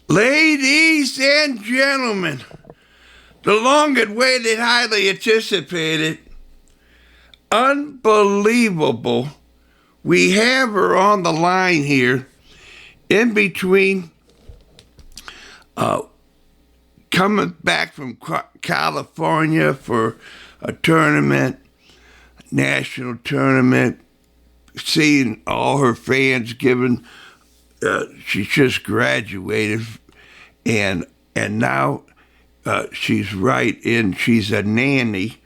Ladies and gentlemen, the long-awaited, highly anticipated, unbelievable, we have her on the line here in between coming back from California for a tournament, national tournament, seeing all her fans giving. She just graduated, and now she's right in. She's a nanny.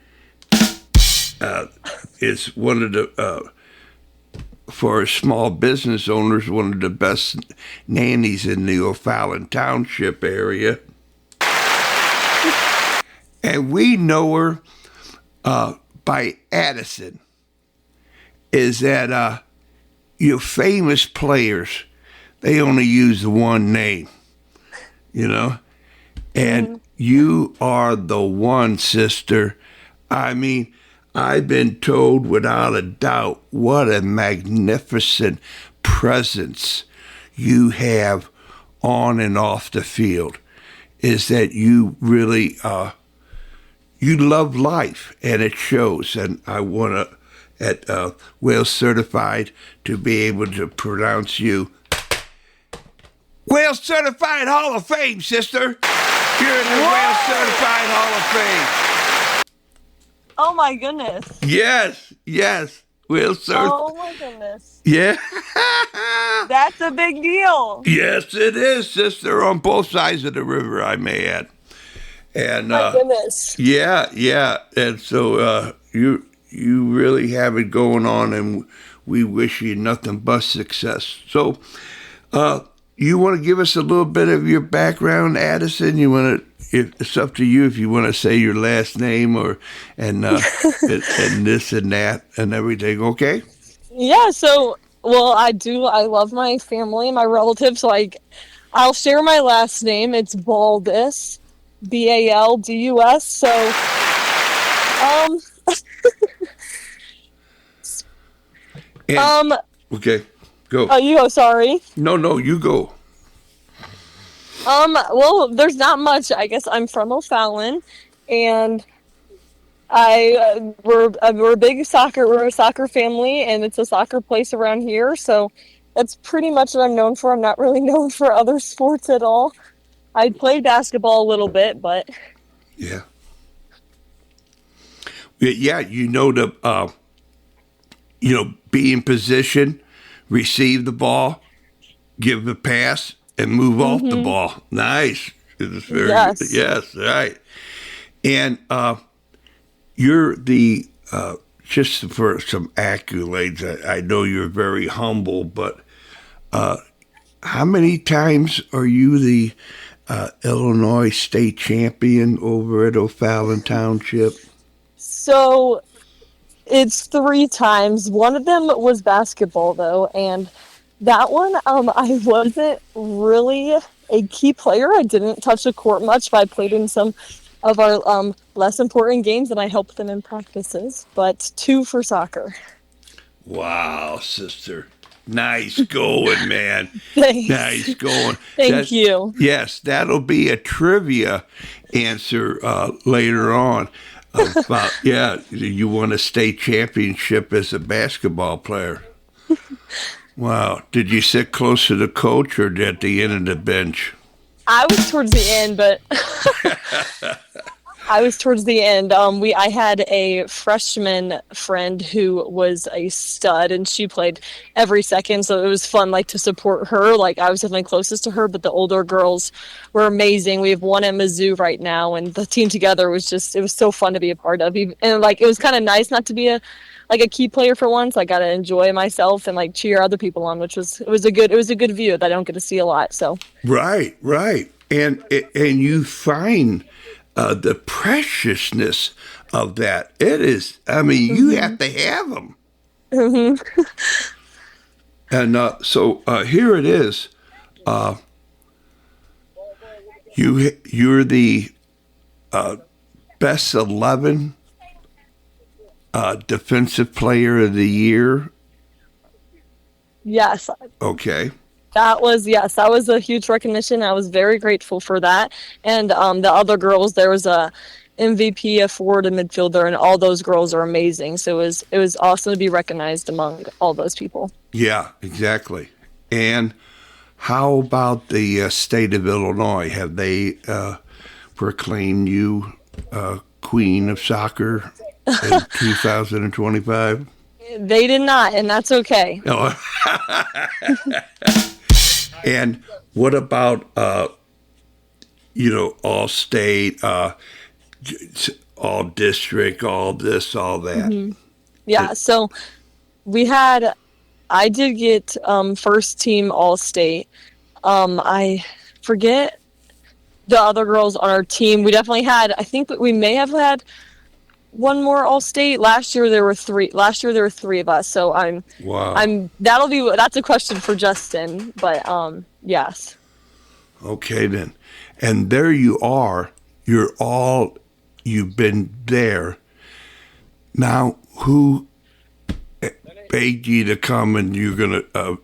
It's one of the for small business owners, one of the best nannies in the O'Fallon Township area. And we know her by Addison. Is that your famous players, they only use the one name, you know? And you are the one, sister. I mean, I've been told without a doubt what a magnificent presence you have on and off the field. Is that you really, you love life, and it shows. And I want to, at Wales Certified, to be able to pronounce you Wales Certified Hall of Fame, sister. You're in the Wales Certified Hall of Fame. Oh my goodness. Yes. Wales Certified. Oh my goodness. Yeah. That's a big deal. Yes, it is, sister, on both sides of the river, I may add. And my goodness. Yeah. And so you really have it going on, and we wish you nothing but success. So you want to give us a little bit of your background, Addison? You want to? It's up to you if you want to say your last name and this and that and everything. Okay. Yeah. So, well, I love my family, my relatives. So I'll share my last name. It's Baldus, Baldus. So, Okay, go. Oh, you go. Sorry. No, you go. Well, there's not much. I guess I'm from O'Fallon, and we're a soccer family, and it's a soccer place around here. So that's pretty much what I'm known for. I'm not really known for other sports at all. I played basketball a little bit, but yeah, you know be in position, receive the ball, give the pass, and move off the ball. Nice. It's very yes. Yes, right. And you're the just for some accolades. I know you're very humble, but how many times are you the Illinois state champion over at O'Fallon Township? So it's 3 times. One of them was basketball, though, and that one, I wasn't really a key player. I didn't touch the court much, but I played in some of our less important games, and I helped them in practices. But 2 for soccer. Wow, sister. Nice going, man. Thanks. Nice going. Thank you. Yes, that'll be a trivia answer later on. About, you won a state championship as a basketball player. Wow. Did you sit close to the coach or at the end of the bench? I was towards the end, but I had a freshman friend who was a stud, and she played every second, so it was fun, to support her. I was definitely closest to her, but the older girls were amazing. We have one at Mizzou right now, and the team together was it was so fun to be a part of. And it was kind of nice not to be a key player for once. I got to enjoy myself and cheer other people on, which was a good view that I don't get to see a lot. So right, and you find the preciousness of that. It is. I mean, you have to have them. Mm-hmm. And so here it is. You're the best 11 defensive player of the year. Yes. Okay. That was a huge recognition. I was very grateful for that. And the other girls, there was a MVP, a forward, and midfielder, and all those girls are amazing. So it was awesome to be recognized among all those people. Yeah, exactly. And how about the state of Illinois? Have they proclaimed you queen of soccer in 2025? They did not, and that's okay. No. And what about all state, all district, all this, all that? Yeah, so I did get first team all state. I forget the other girls on our team. We definitely had, I think we may have had one more all state. Last year there were three of us. So Wow. that's a question for Justin, but yes. Okay then. And there you are. You've been there. Now, who begged you to come and you're going to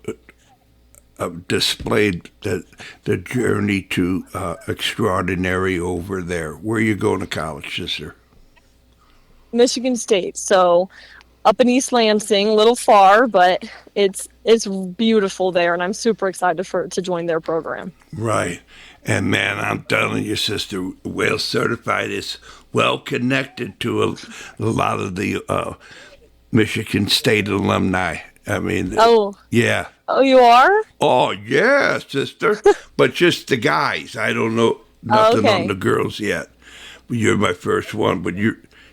display the journey to extraordinary over there? Where are you going to college, sister? Michigan State. So up in East Lansing, a little far, but it's beautiful there, and I'm super excited to join their program. Right. And man, I'm telling you, sister, well certified is well connected to a lot of the Michigan State alumni. I mean, yeah. Oh, you are? Oh, yeah, sister. But just the guys. I don't know nothing on the girls yet. You're my first one, but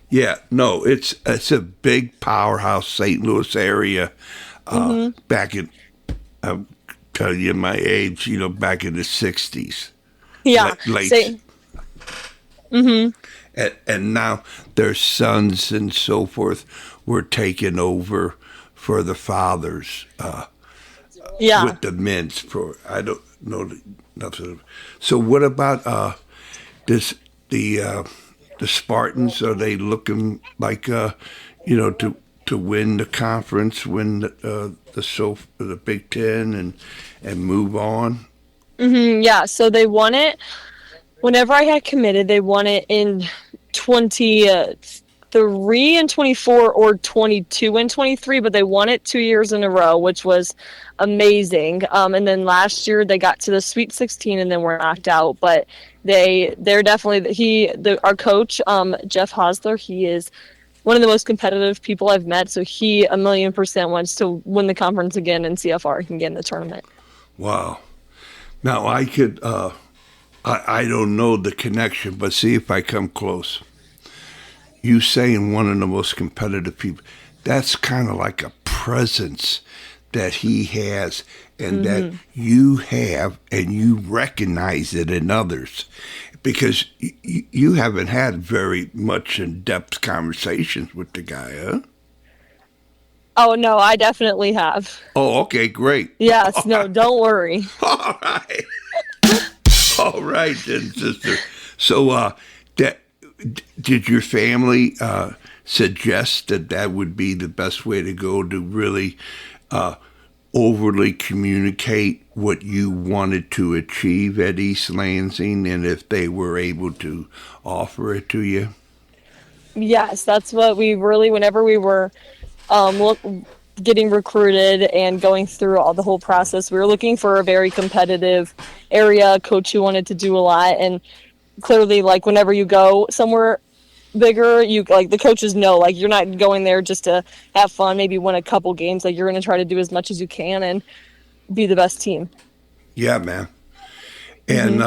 yeah, no, it's a big powerhouse, St. Louis area. Back in, I'll tell you my age, back in the 60s. Yeah. Late. And now their sons and so forth were taking over for the fathers. With the men's for I don't know nothing. So what about the Spartans? Are they looking like to win the conference, win the Big Ten, and move on? Yeah. So they won it. Whenever I had committed, they won it in 23 and 24 or 22 and 23, but they won it 2 years in a row, which was amazing. And then last year they got to the Sweet 16 and then were knocked out. But they're definitely our coach, Jeff Hosler. He is one of the most competitive people I've met. So he 1,000,000% wants to win the conference again and see how far he can get in the tournament. Wow. Now I could. I don't know the connection, but see if I come close. You saying one of the most competitive people, that's kind of like a presence that he has and that you have, and you recognize it in others. Because you haven't had very much in-depth conversations with the guy, huh? Oh, no, I definitely have. Oh, okay, great. Yes, no, don't worry. All right. All right, then, sister. So, did your family suggest that would be the best way to go to really overly communicate what you wanted to achieve at East Lansing, and if they were able to offer it to you? Yes, that's what whenever we were getting recruited and going through the whole process, we were looking for a very competitive area, coach who wanted to do a lot. And clearly, like, whenever you go somewhere bigger, the coaches know, like, you're not going there just to have fun, maybe win a couple games. Like, you're going to try to do as much as you can and be the best team. Yeah, man. And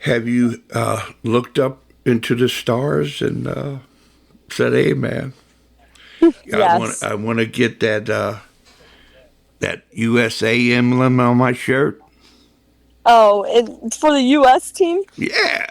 have you looked up into the stars and said, hey, man, Yes. I want to get that USA emblem on my shirt? Oh, it's for the U.S. team? Yeah.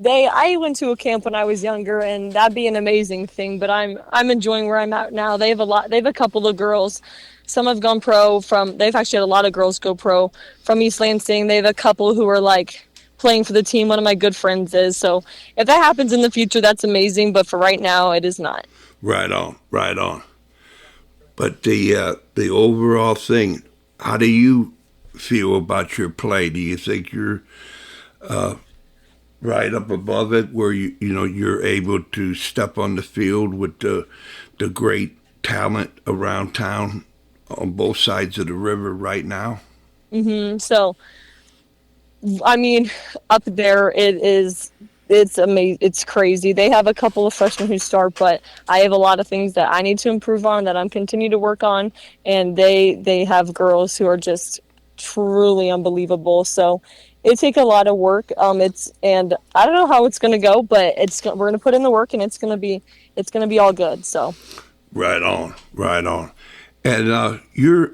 I went to a camp when I was younger, and that'd be an amazing thing. But I'm enjoying where I'm at now. They have a couple of girls. Some have gone pro they've actually had a lot of girls go pro from East Lansing. They have a couple who are like playing for the team. One of my good friends is. So if that happens in the future, that's amazing. But for right now, it is not. Right on, right on. But the overall thing, how do you feel about your play? Do you think you're right up above it, where you're able to step on the field with the great talent around town on both sides of the river right now? So, I mean, up there it is. It's amazing. It's crazy. They have a couple of freshmen who start, but I have a lot of things that I need to improve on that I'm continue to work on. And they have girls who are just truly unbelievable. So it take a lot of work. And I don't know how it's gonna go, but we're gonna put in the work, and it's gonna be all good. So Right on, right on. And you're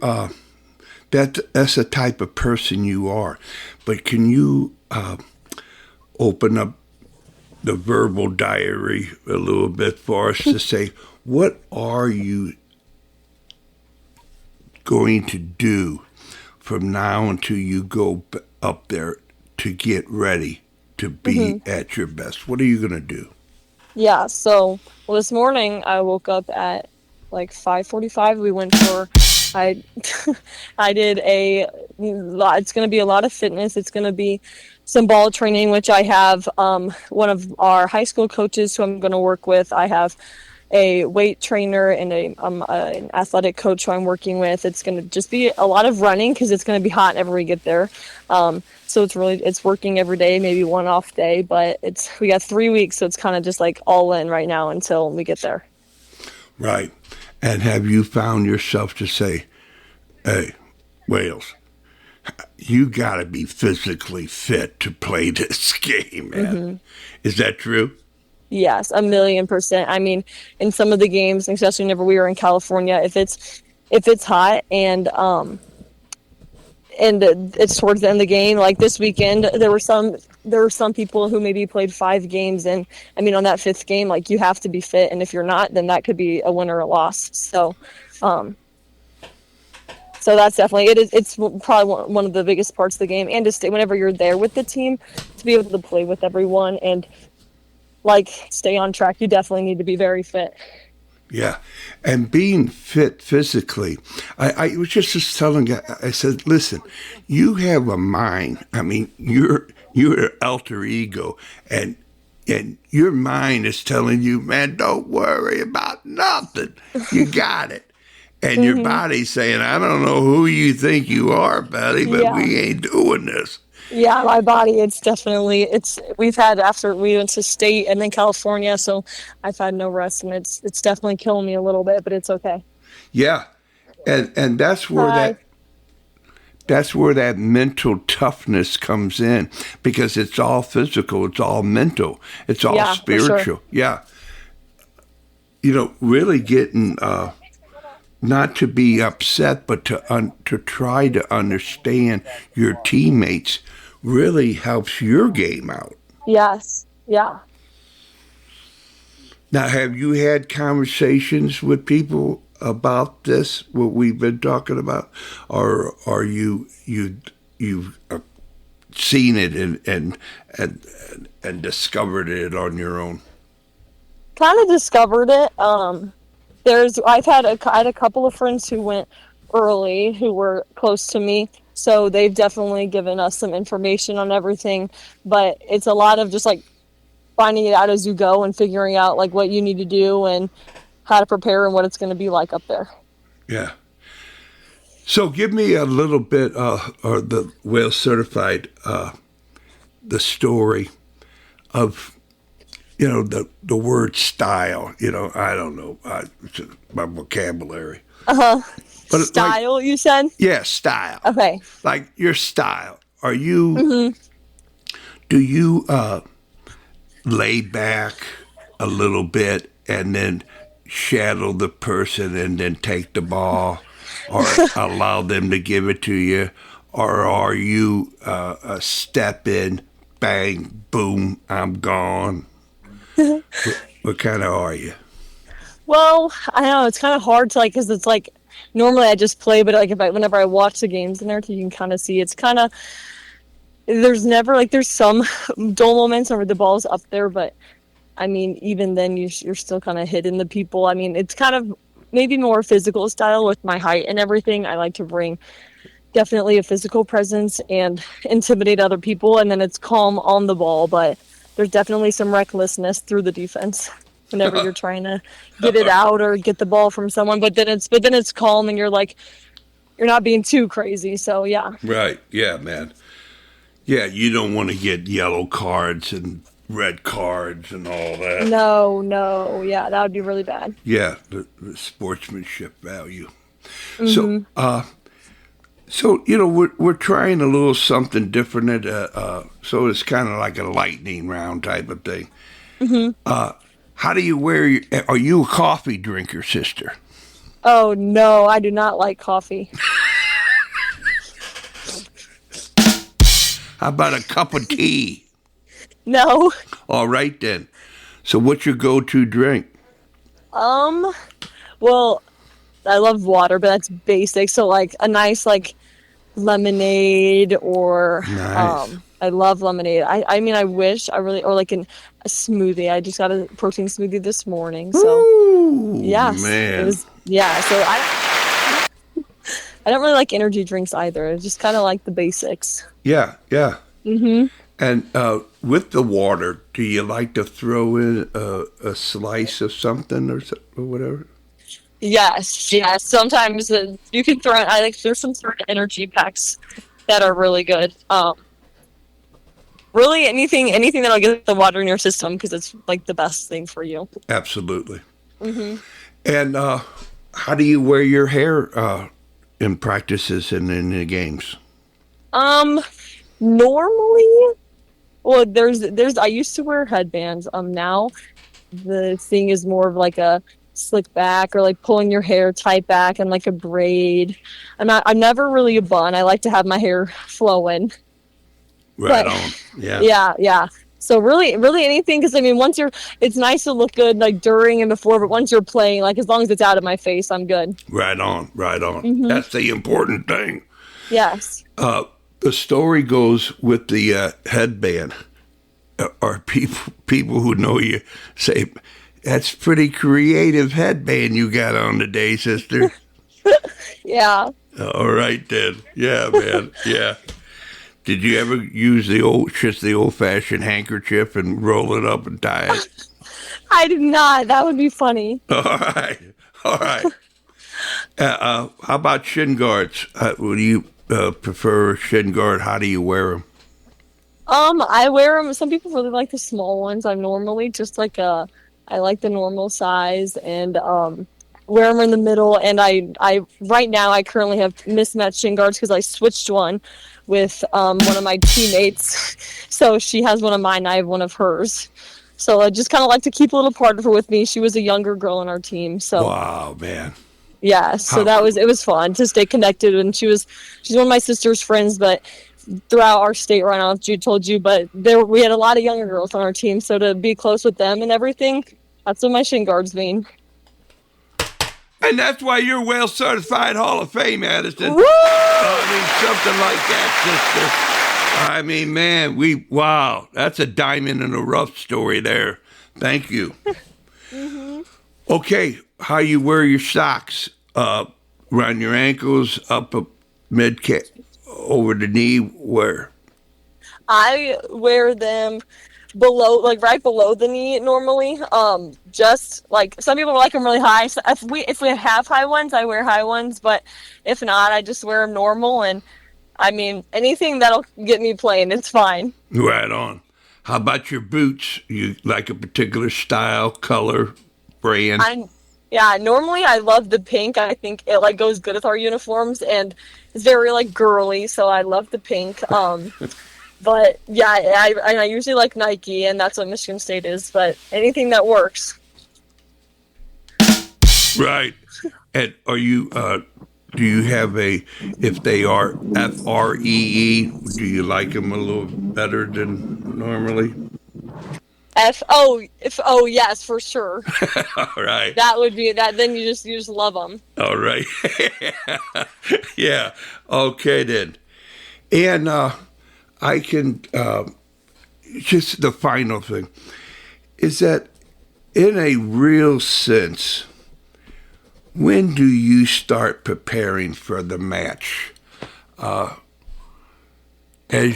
that's the type of person you are. But can you open up the verbal diary a little bit for us to say, what are you going to do from now until you go up there to get ready to be at your best? What are you going to do? yeah. So well, this morning I woke up at like 5:45. We went for I I did a lot. It's going to be a lot of fitness. It's going to be some ball training, which I have one of our high school coaches who I'm going to work with. I have a weight trainer and an athletic coach who I'm working with. It's going to just be a lot of running because it's going to be hot whenever we get there. So it's working every day, maybe one off day, but we got 3 weeks, so it's kind of just like all in right now until we get there. Right. And have you found yourself to say, hey, Wales, you got to be physically fit to play this game, man? Is that true? Yes, 1,000,000%. I mean, in some of the games, especially whenever we were in California, if it's hot and it's towards the end of the game, like this weekend, there were some people who maybe played 5 games, and I mean, on that fifth game, like, you have to be fit, and if you're not, then that could be a win or a loss. So that's definitely it's probably one of the biggest parts of the game, and to stay whenever you're there with the team, to be able to play with everyone and like stay on track. You definitely need to be very fit. Yeah, and being fit physically. I was just telling you, I said, listen, you have a mind. I mean, you're an alter ego, and your mind is telling you, man, don't worry about nothing. You got it. And your body's saying, I don't know who you think you are, buddy, but Yeah. we ain't doing this. Yeah, my body, we've had, after we went to state and then California, so I've had no rest, and it's definitely killing me a little bit, but it's okay. Yeah, and Hi. that's where that mental toughness comes in, because it's all physical, it's all mental, it's all Yeah, for sure. spiritual. Yeah, really getting not to be upset, but to try to understand your teammates really helps your game out. Yes. Yeah. Now, have you had conversations with people about this, what we've been talking about, or are you've seen it and discovered it on your own? Kind of discovered it. I had a couple of friends who went early who were close to me, so they've definitely given us some information on everything, but it's a lot of just like finding it out as you go and figuring out like what you need to do and how to prepare and what it's going to be like up there. Yeah. So give me a little bit, or the Whale Certified, the story of, the word style. I don't know, it's my vocabulary. But it's like, Style, you said? yeah, style. Okay. Like your style. Do you lay back a little bit and then shadow the person and then take the ball, or allow them to give it to you? Or are you a step in, bang, boom, I'm gone? What kind of are you? Well, I don't know. It's kind of hard to like, because it's like normally I just play, but like whenever I watch the games and everything, you can kind of see it's kind of there's never like there's some dull moments where the ball's up there, but I mean even then you're still kind of hitting the people. I mean it's kind of maybe more physical style with my height and everything. I like to bring definitely a physical presence and intimidate other people, and then it's calm on the ball, but there's definitely some recklessness through the defense whenever you're trying to get it out or get the ball from someone, but then it's calm and you're like, you're not being too crazy. So yeah. Right. Yeah, man. Yeah, you don't want to get yellow cards and red cards and all that. No, yeah, that would be really bad. Yeah, the sportsmanship value. Mm-hmm. So we're trying a little something different. So it's kind of like a lightning round type of thing. Mm-hmm. How do you wear? Are you a coffee drinker, sister? Oh no, I do not like coffee. How about a cup of tea? No. All right then. So what's your go-to drink? Well, I love water, but that's basic. So like a nice like lemonade or Nice. I love lemonade. I mean I wish I really or like a smoothie. I just got a protein smoothie this morning. So Ooh, yes. man. It was so I don't really like energy drinks either. I just kind of like the basics. Yeah, yeah. Mm-hmm. And with the water, do you like to throw in a slice of something or whatever? Yes, yes. Sometimes you can throw. I like there's some sort of energy packs that are really good. Really anything that'll get the water in your system because it's like the best thing for you. Absolutely. Mm-hmm. And how do you wear your hair in practices and in the games? Normally, well, there's I used to wear headbands. Now the thing is more of like a slick back or like pulling your hair tight back and like a braid. I'm never really a bun. I like to have my hair flowing. Right But on. Yeah. yeah. So really anything because I mean it's nice to look good like during and before, but once you're playing, like as long as it's out of my face, I'm good. Right on. Right on. Mm-hmm. That's the important thing. Yes. The story goes with the headband. Or people who know you say, "That's pretty creative headband you got on today, sister." Yeah. All right then. Yeah, man. Yeah. Did you ever use the old-fashioned handkerchief and roll it up and tie it? I did not. That would be funny. All right. All right. How about shin guards? Would you prefer a shin guard? How do you wear them? I wear them. Some people really like the small ones. I'm normally just like I like the normal size and wear them in the middle. And I right now I currently have mismatched shin guards because I switched one with one of my teammates. So she has one of mine. I have one of hers. So I just kind of like to keep a little part of her with me. She was a younger girl on our team. So Wow, man. yeah. So it was fun to stay connected. And she's one of my sister's friends, but throughout our state right now, Jude told you, but we had a lot of younger girls on our team, so to be close with them and everything, that's what my shin guards mean. And that's why you're well certified Hall of Fame, Addison. Woo! I mean, something like that, sister. I mean, man, wow, that's a diamond in the rough story there. Thank you. Mm-hmm. Okay, how you wear your socks? Around your ankles, up mid-calf, over the knee, where? I wear them below, like right below the knee normally. Just like some people like them really high. So if we have high ones, I wear high ones. But if not, I just wear them normal. And I mean, anything that'll get me playing, it's fine. Right on. How about your boots? You like a particular style, color, brand? Yeah, normally I love the pink. I think it like goes good with our uniforms and it's very like girly, so I love the pink. But yeah, I usually like Nike and that's what Michigan State is, but anything that works. Right. And are you do you have if they are FREE, do you like them a little better than normally? Yes, for sure. All right. That would be that. Then you just love them. All right. Yeah. Okay then. And I can just the final thing is that in a real sense, when do you start preparing for the match? as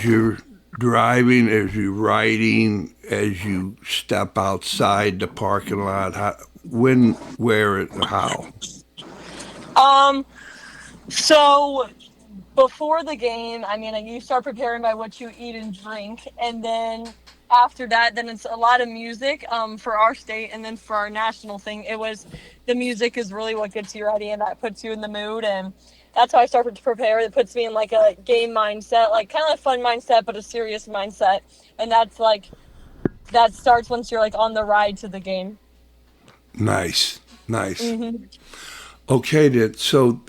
you're driving, as you're riding, as you step outside the parking lot? When, where, and how? So before the game, I mean, like, you start preparing by what you eat and drink, and then after that, then it's a lot of music for our state, and then for our national thing, it was the music is really what gets you ready, and that puts you in the mood, and that's how I started to prepare. It puts me in like a game mindset, like kind of a fun mindset, but a serious mindset, and that's like that starts once you're like on the ride to the game. Nice, nice. Hmm. Okay, then. So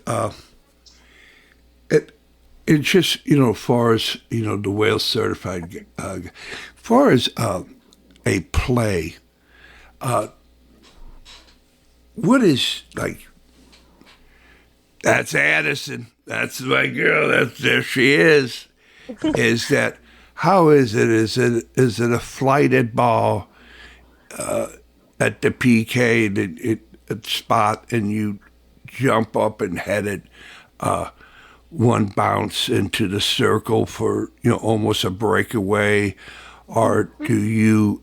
it's just, as far as, the Wales certified, far as a play, what is like, that's Addison, that's my girl, there she is. Is that, how is it? Is it a flighted ball at the PK spot, and you jump up and head it one bounce into the circle for almost a breakaway, or do you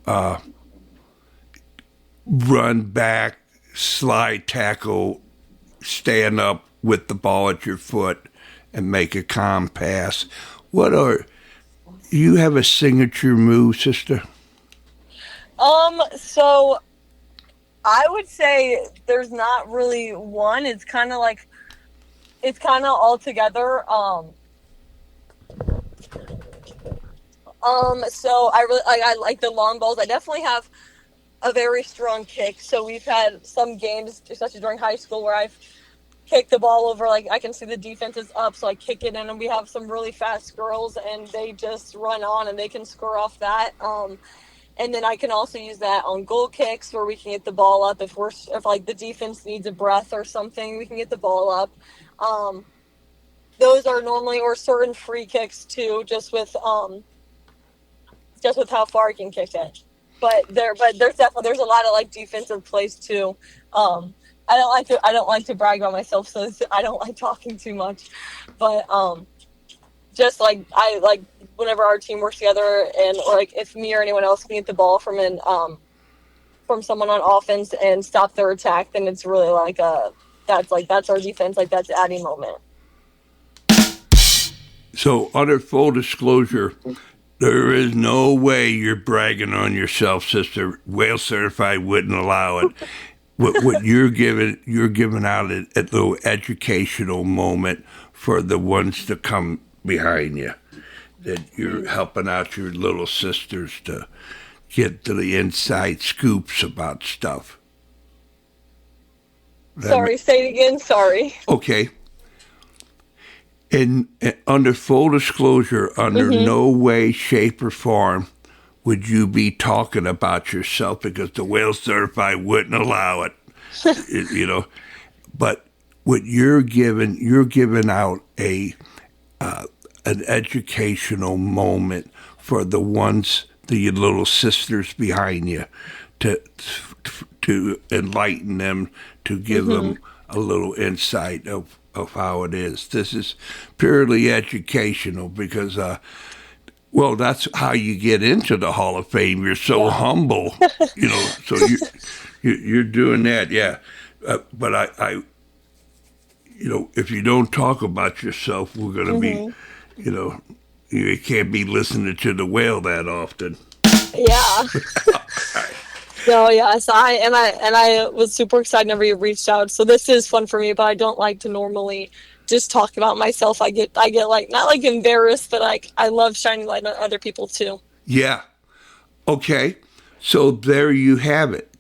run back, slide tackle, stand up with the ball at your foot, and make a calm pass? You have a signature move, sister? So I would say there's not really one. It's kind of like all together. So I like the long balls. I definitely have a very strong kick. So we've had some games, especially during high school, where I've kicked the ball over, like I can see the defense is up, so I kick it in, and we have some really fast girls, and they just run on and they can score off that. And then I can also use that on goal kicks, where we can get the ball up if like the defense needs a breath or something, we can get the ball up. Those are normally, or certain free kicks too, just with how far you can kick it. But there's a lot of like defensive plays too. I don't like to brag about myself, so I don't like talking too much. But just like I like whenever our team works together, and or like if me or anyone else can get the ball from someone on offense and stop their attack, then it's really like that's our defense, like that's Addie moment. So, under full disclosure, there is no way you're bragging on yourself, sister. Whale certified wouldn't allow it. What you're giving out a little educational moment for the ones to come behind you. That you're helping out your little sisters to get to the inside scoops about stuff. Sorry, say it again. Sorry. Okay. And under full disclosure, under no way, shape, or form would you be talking about yourself, because the Whale Certified wouldn't allow it. But what you're giving out an educational moment for the little sisters behind you, to enlighten them, to give them a little insight of how it is. This is purely educational, because that's how you get into the Hall of Fame. You're so humble, so you're doing that, yeah. But I if you don't talk about yourself, we're going to be, you can't be listening to the whale that often. Yeah. No, yes, I was super excited whenever you reached out. So this is fun for me, but I don't like to normally just talk about myself. I get like, not like embarrassed, but like I love shining light on other people too. Yeah. Okay. So there you have it.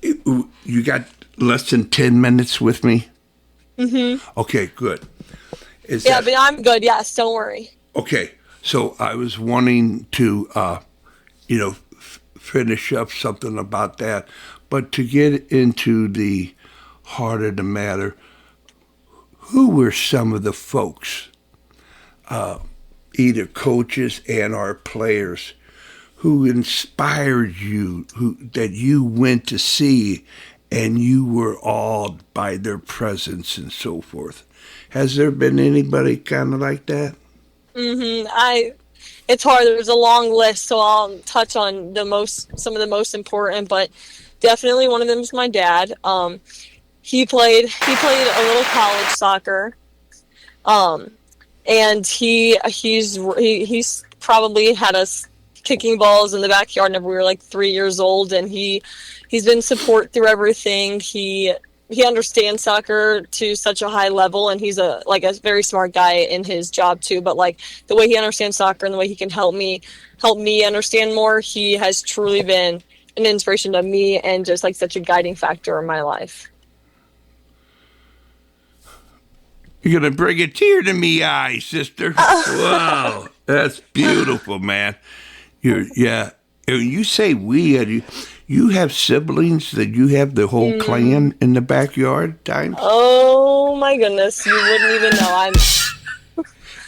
You got less than 10 minutes with me? Okay, good. But I'm good. Yes, don't worry. Okay. So I was wanting to, finish up something about that, but to get into the heart of the matter, who were some of the folks, either coaches and our players, who inspired you, that you went to see and you were awed by their presence and so forth. Has there been anybody kind of like that? I It's hard. There's a long list, so I'll touch on some of the most important, but definitely one of them is my dad. He played a little college soccer. Um, and he's probably had us kicking balls in the backyard whenever we were like 3 years old, and he's been support through everything. He understands soccer to such a high level, and he's a very smart guy in his job too. But like the way he understands soccer and the way he can help me understand more, he has truly been an inspiration to me and just like such a guiding factor in my life. You're gonna bring a tear to me eye, sister. Wow, that's beautiful, man. Yeah. You say we, you have siblings that you have the whole clan in the backyard times? Oh my goodness, you wouldn't even know.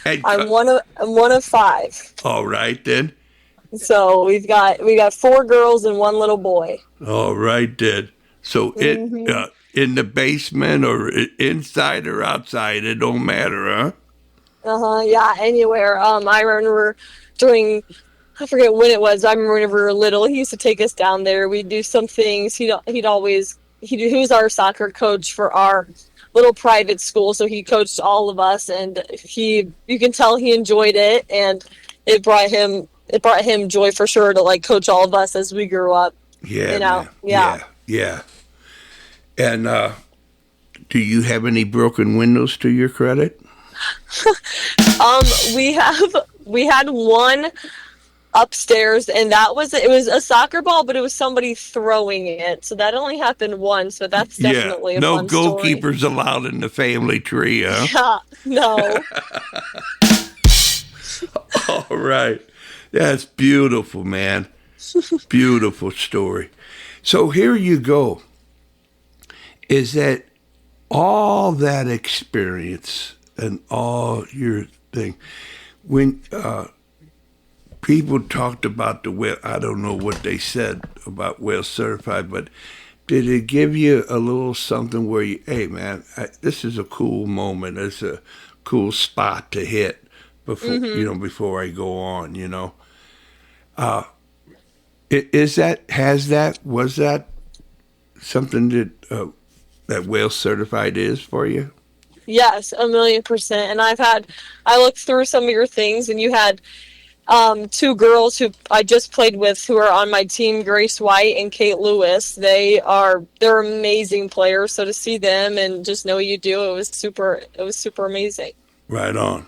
And, I'm one of five. all right then. So we got four girls and one little boy. All right then. So in the basement or inside or outside, it don't matter, huh? Yeah, anywhere. I remember during, I forget when it was. I remember whenever we were little, he used to take us down there. We'd do some things. He was our soccer coach for our little private school, so he coached all of us, and you can tell he enjoyed it, and it brought him joy for sure to like coach all of us as we grew up. Yeah, Man. Yeah. Yeah. And do you have any broken windows to your credit? We had one upstairs, and it was a soccer ball, but it was somebody throwing it, so that only happened once, but that's definitely a no fun story. goalkeepers allowed in the family tree, huh? Yeah, no. All right. That's beautiful, man. Beautiful story. So here you go. Is that all that experience and all your thing, when people talked about the well, I don't know what they said about well certified, but did it give you a little something where hey man, this is a cool moment, it's a cool spot to hit before I go on, was that something that well certified is for you? Yes, 1,000,000%. And I looked through some of your things, and you had two girls who I just played with who are on my team, Grace White and Kate Lewis. They're amazing players. So to see them and just know you do, it was super amazing. Right on.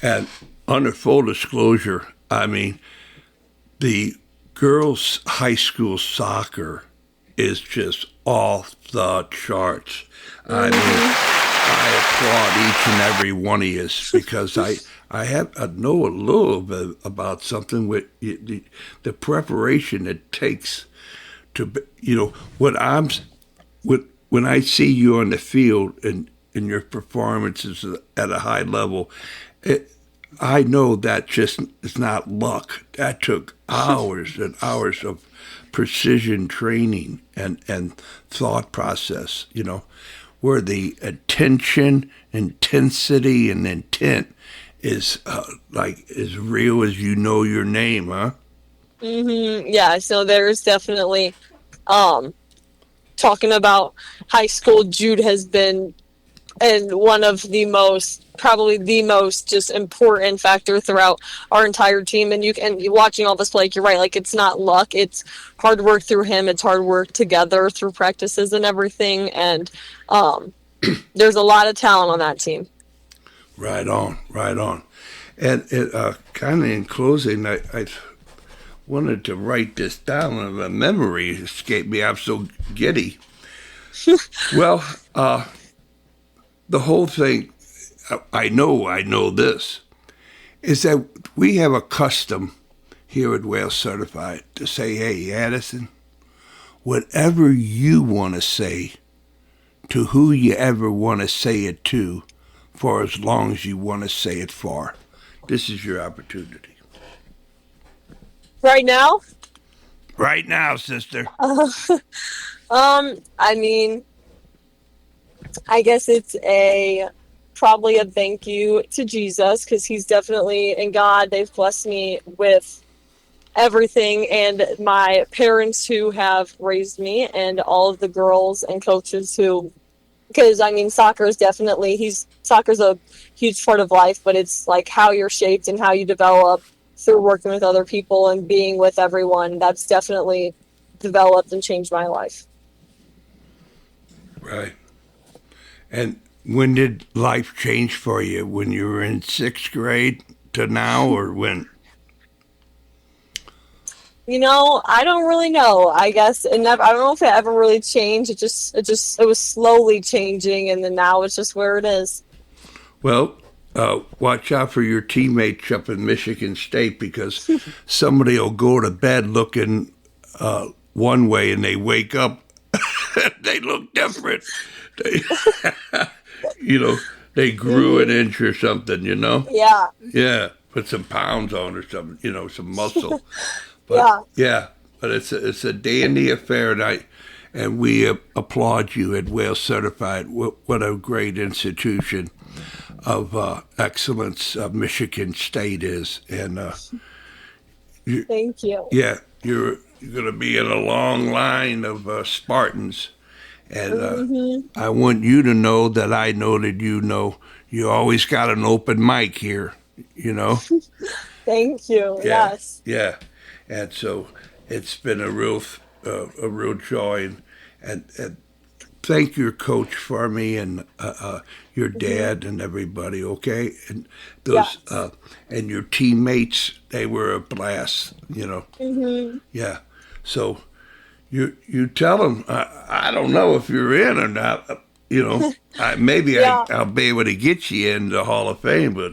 And under full disclosure, I mean, the girls' high school soccer is just off the charts. I mean, I applaud each and every one of you because I know a little bit about something with the preparation it takes to, when I see you on the field and your performances at a high level, I know that just is not luck. That took hours and hours of precision training and thought process, where the attention, intensity, and intent is as real as your name, huh? Yeah, so there's definitely talking about high school, Jude has been one of probably the most just important factor throughout our entire team. And you watching all of us play, you're right, like it's not luck, it's hard work through him, it's hard work together through practices and everything, and there's a lot of talent on that team. Right on. And kind of in closing, I wanted to write this down, and a memory escaped me. I'm so giddy. Well, the whole thing, I know this, is that we have a custom here at Whale Certified to say, hey, Addison, whatever you want to say to who you ever want to say it to, for as long as you want to say it for. This is your opportunity. Right now? Right now, sister. I mean, I guess it's a probably a thank you to Jesus because he's definitely and God, they've blessed me with everything, and my parents who have raised me and all of the girls and coaches who, because I mean soccer is definitely he's soccer's a huge part of life, but it's like how you're shaped and how you develop through working with other people and being with everyone. That's definitely developed and changed my life. Right. And when did life change for you? When you were in sixth grade to now, or when? I don't really know. I guess it never. I don't know if it ever really changed. It was slowly changing, and then now it's just where it is. Well, watch out for your teammates up in Michigan State because somebody will go to bed looking one way and they wake up, they look different. They, you know, they grew an inch or something. Yeah, Yeah, put some pounds on or something, some muscle. But yeah. yeah, but it's a dandy affair, and we applaud you at Wales Certified. What a great institution of excellence Michigan State is, and you, Thank you. yeah, you're going to be in a long line of Spartans, and I want you to know that I know that you always got an open mic here, you know. Thank you. Yeah, Yes. yeah, and so it's been a real joy, and thank your coach for me and your dad and everybody. Okay, and those Yes. and your teammates, they were a blast. Hmm. Yeah, so you tell them I don't know if you're in or not. Maybe Yeah. I'll be able to get you in the Hall of Fame, but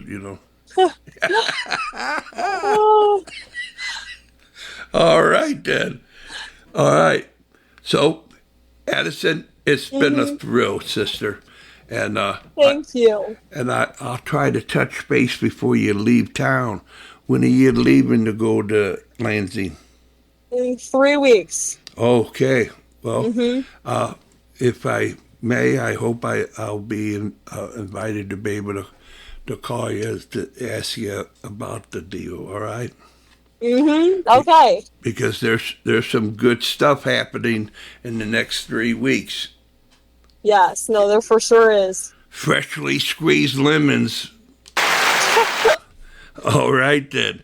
Oh, all right then. All right. So, Addison, it's been a thrill, sister, and thank you. I'll try to touch base before you leave town. When are you leaving to go to Lansing? In 3 weeks. Okay. Well, Hmm. if I may, I hope I'll be invited to be able to call you to ask you about the deal. All right. Hmm. Okay. Because there's some good stuff happening in the next 3 weeks. Yes. No, there for sure is. Freshly squeezed lemons. All right then.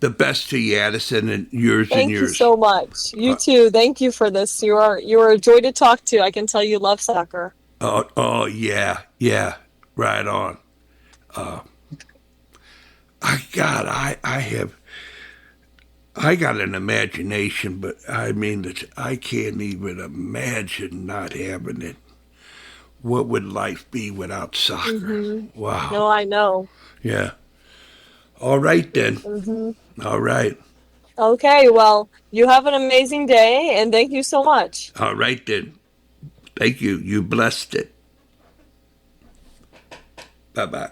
The best to you, Addison, and yours and Thank you yours. so much. You Uh, too. Thank you for this. You are a joy to talk to. I can tell you love soccer. oh yeah, yeah, right on. I got an imagination, but I mean that I can't even imagine not having it. What would life be without soccer? Hmm. Wow. No, I know. Yeah. All right then. Hmm. All right. Okay. Well, you have an amazing day, and thank you so much. All right then. Thank you. You blessed it. Bye bye.